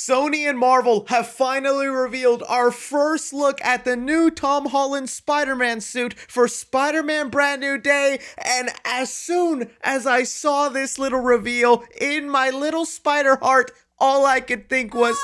Sony and Marvel have finally revealed our first look at the new Tom Holland Spider-Man suit for Spider-Man Brand New Day, and as soon as I saw this little reveal, in my little spider heart, all I could think was...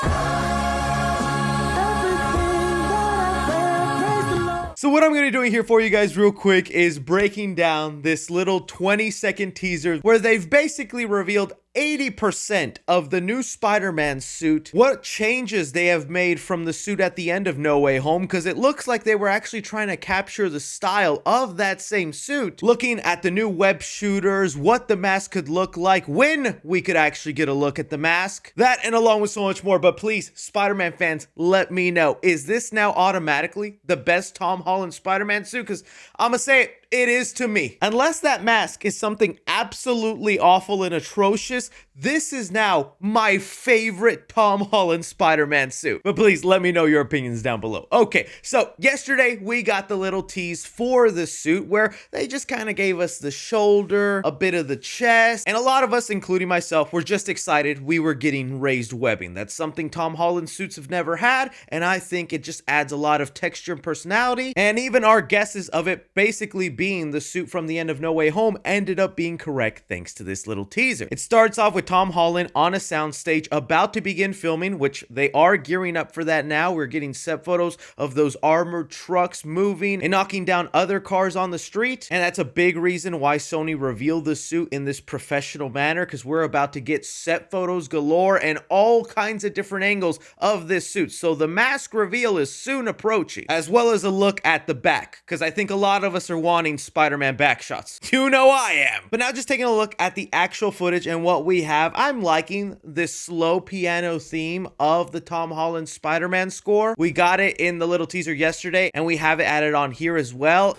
So what I'm going to be doing here for you guys real quick is breaking down this little 20-second teaser where they've basically revealed 80% of the new Spider-Man suit, what changes they have made from the suit at the end of No Way Home, because it looks like they were actually trying to capture the style of that same suit, looking at the new web shooters, what the mask could look like, when we could actually get a look at the mask, that and along with so much more. But please, Spider-Man fans, let me know, is this now automatically the best Tom Holland Spider-Man suit? Because I'm gonna say it is to me. Unless that mask is something absolutely awful and atrocious, this is now my favorite Tom Holland Spider-Man suit. But please let me know your opinions down below. Okay, so yesterday we got the little tease for the suit where they just kind of gave us the shoulder, a bit of the chest, and a lot of us, including myself, were just excited we were getting raised webbing. That's something Tom Holland suits have never had, and I think it just adds a lot of texture and personality, and even our guesses of it basically being the suit from the end of No Way Home ended up being correct thanks to this little teaser. It starts off with Tom Holland on a soundstage about to begin filming, which they are gearing up for that now. We're getting set photos of those armored trucks moving and knocking down other cars on the street, and that's a big reason why Sony revealed the suit in this professional manner, because we're about to get set photos galore and all kinds of different angles of this suit. So the mask reveal is soon approaching, as well as a look at the back, because I think a lot of us are wanting Spider-Man back shots. You know I am. But now just taking a look at the actual footage and what we have, I'm liking this slow piano theme of the Tom Holland Spider-Man score. We got it in the little teaser yesterday, and we have it added on here as well.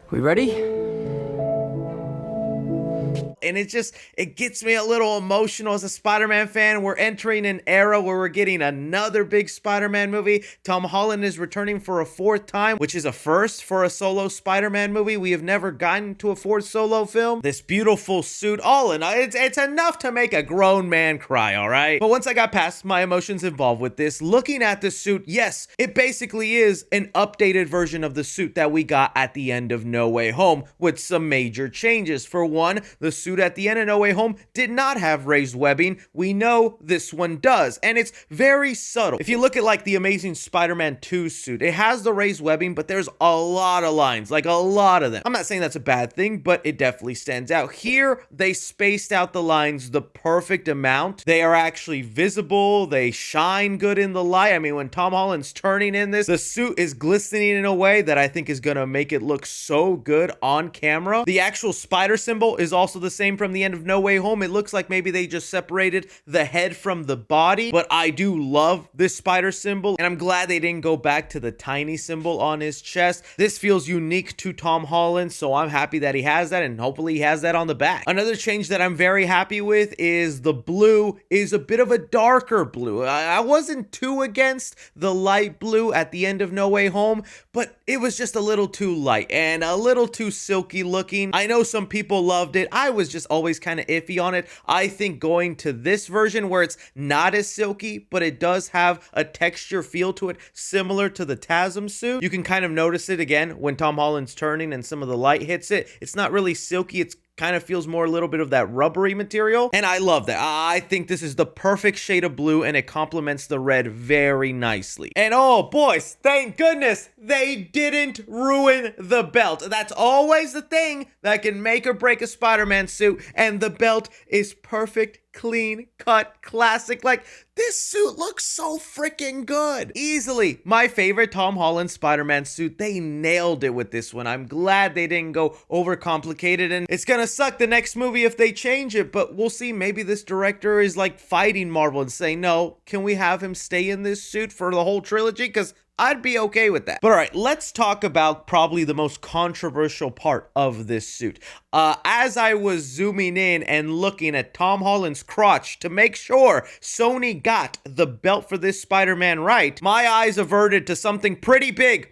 We ready? And it gets me a little emotional as a Spider-Man fan. We're entering an era where we're getting another big Spider-Man movie. Tom Holland is returning for a fourth time, which is a first for a solo Spider-Man movie. We have never gotten to a fourth solo film. This beautiful suit, all in all, it's enough to make a grown man cry, all right? But once I got past my emotions involved with this, looking at the suit, yes, it basically is an updated version of the suit that we got at the end of No Way Home with some major changes. For one, the suit at the end of No Way Home did not have raised webbing. We know this one does, and it's very subtle. If you look at like the Amazing Spider-Man 2 suit, it has the raised webbing, but there's a lot of lines, like a lot of them. I'm not saying that's a bad thing, but it definitely stands out. Here, they spaced out the lines the perfect amount. They are actually visible. They shine good in the light. I mean, when Tom Holland's turning in this, the suit is glistening in a way that I think is gonna make it look so good on camera. The actual spider symbol is also the same from the end of No Way Home. It looks like maybe they just separated the head from the body, but I do love this spider symbol, and I'm glad they didn't go back to the tiny symbol on his chest. This feels unique to Tom Holland, so I'm happy that he has that, and hopefully he has that on the back. Another change that I'm very happy with is the blue is a bit of a darker blue. I wasn't too against the light blue at the end of No Way Home, but it was just a little too light and a little too silky looking. I know some people loved it. I was just always kind of iffy on it. I think going to this version where it's not as silky, but it does have a texture feel to it similar to the TASM suit. You can kind of notice it again when Tom Holland's turning and some of the light hits it. It's not really silky. It's kind of feels more a little bit of that rubbery material, and I love that. I think this is the perfect shade of blue, and it complements the red very nicely. And oh boys, thank goodness they didn't ruin the belt. That's always the thing that can make or break a Spider-Man suit, and the belt is perfect, clean cut, classic. Like, this suit looks so freaking good. Easily my favorite Tom Holland Spider-Man suit. They nailed it with this one. I'm glad they didn't go overcomplicated, and it's gonna suck the next movie if they change it, but we'll see. Maybe this director is like fighting Marvel and saying, no, can we have him stay in this suit for the whole trilogy? Because I'd be okay with that. But all right, let's talk about probably the most controversial part of this suit. As I was zooming in and looking at Tom Holland's crotch to make sure Sony got the belt for this Spider-Man right, my eyes averted to something pretty big.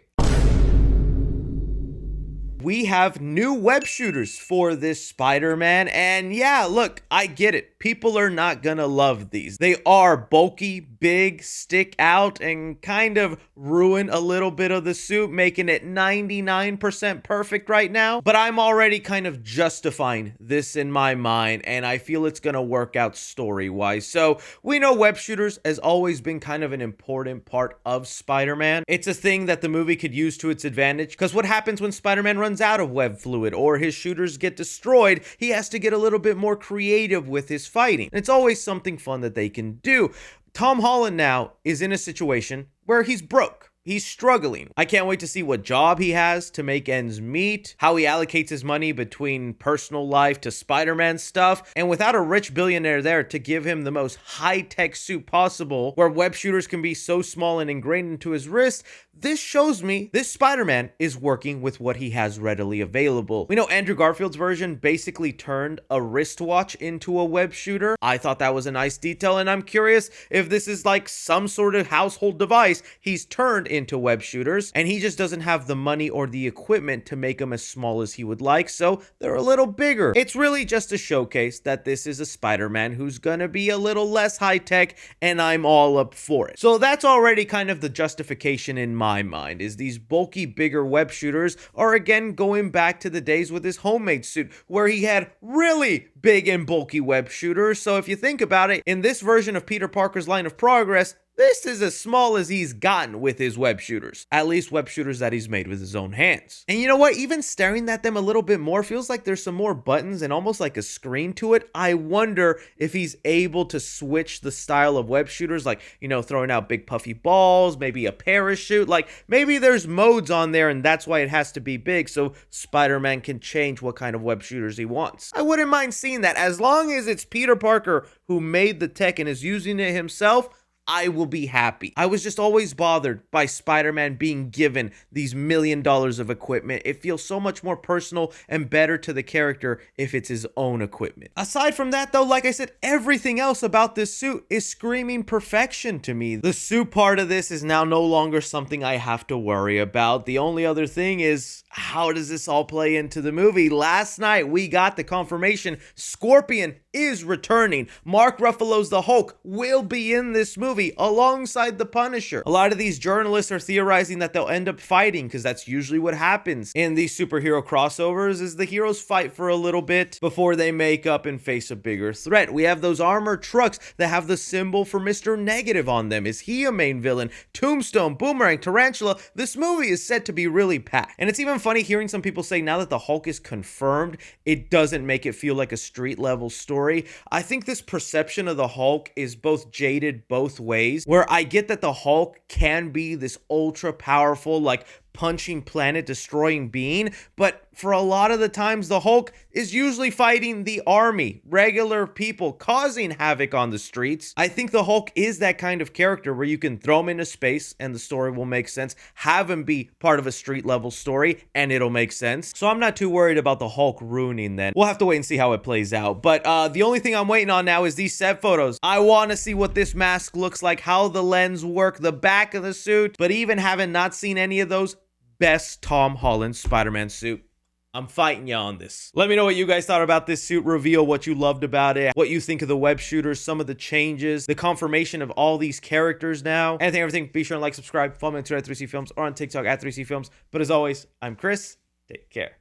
We have new web shooters for this Spider-Man, and yeah, look, I get it. People are not gonna love these. They are bulky, big, stick out, and kind of ruin a little bit of the suit, making it 99% perfect right now. But I'm already kind of justifying this in my mind, and I feel it's gonna work out story-wise. So we know web shooters has always been kind of an important part of Spider-Man. It's a thing that the movie could use to its advantage, because what happens when Spider-Man runs out of web fluid or his shooters get destroyed? He has to get a little bit more creative with his fighting. It's always something fun that they can do. Tom Holland now is in a situation where he's broke. He's struggling. I can't wait to see what job he has to make ends meet, how he allocates his money between personal life to Spider-Man stuff, and without a rich billionaire there to give him the most high-tech suit possible, where web shooters can be so small and ingrained into his wrist, this shows me this Spider-Man is working with what he has readily available. We know Andrew Garfield's version basically turned a wristwatch into a web shooter. I thought that was a nice detail, and I'm curious if this is like some sort of household device he's turned into web shooters, and he just doesn't have the money or the equipment to make them as small as he would like, so they're a little bigger. It's really just a showcase that this is a Spider-Man who's gonna be a little less high-tech, and I'm all up for it. So that's already kind of the justification in my mind, is these bulky, bigger web shooters are again going back to the days with his homemade suit, where he had really big and bulky web shooters. So if you think about it, in this version of Peter Parker's line of progress, this is as small as he's gotten with his web shooters. At least web shooters that he's made with his own hands. And you know what? Even staring at them a little bit more feels like there's some more buttons and almost like a screen to it. I wonder if he's able to switch the style of web shooters, like, you know, throwing out big puffy balls, maybe a parachute. Like, maybe there's modes on there and that's why it has to be big, so Spider-Man can change what kind of web shooters he wants. I wouldn't mind seeing that, as long as it's Peter Parker who made the tech and is using it himself. I will be happy. I was just always bothered by Spider-Man being given these $1 million of equipment. It feels so much more personal and better to the character if it's his own equipment. Aside from that though, like I said, everything else about this suit is screaming perfection to me. The suit part of this is now no longer something I have to worry about. The only other thing is, how does this all play into the movie? Last night we got the confirmation Scoprion is returning. Mark Ruffalo's the Hulk will be in this movie alongside the Punisher. A lot of these journalists are theorizing that they'll end up fighting, because that's usually what happens in these superhero crossovers, is the heroes fight for a little bit before they make up and face a bigger threat. We have those armored trucks that have the symbol for Mr. Negative on them. Is he a main villain? Tombstone, Boomerang, Tarantula. This movie is set to be really packed. And it's even funny hearing some people say now that the Hulk is confirmed, it doesn't make it feel like a street level story. I think this perception of the Hulk is both jaded both ways, where I get that the Hulk can be this ultra powerful, like punching, planet destroying being, but for a lot of the times the Hulk is usually fighting the army, regular people, causing havoc on the streets. I think the Hulk is that kind of character where you can throw him into space and the story will make sense, have him be part of a street level story and it'll make sense. So I'm not too worried about the Hulk ruining that. We'll have to wait and see how it plays out. But the only thing I'm waiting on now is these set photos. I want to see what this mask looks like, how the lens work, the back of the suit. But even having not seen any of those, best Tom Holland Spider-Man suit. I'm fighting you on this. Let me know what you guys thought about this suit reveal, what you loved about it, what you think of the web shooters, some of the changes, the confirmation of all these characters now. Anything, everything, be sure and like, subscribe, follow me on Twitter at 3C Films or on TikTok at 3C Films. But as always, I'm Chris. Take care.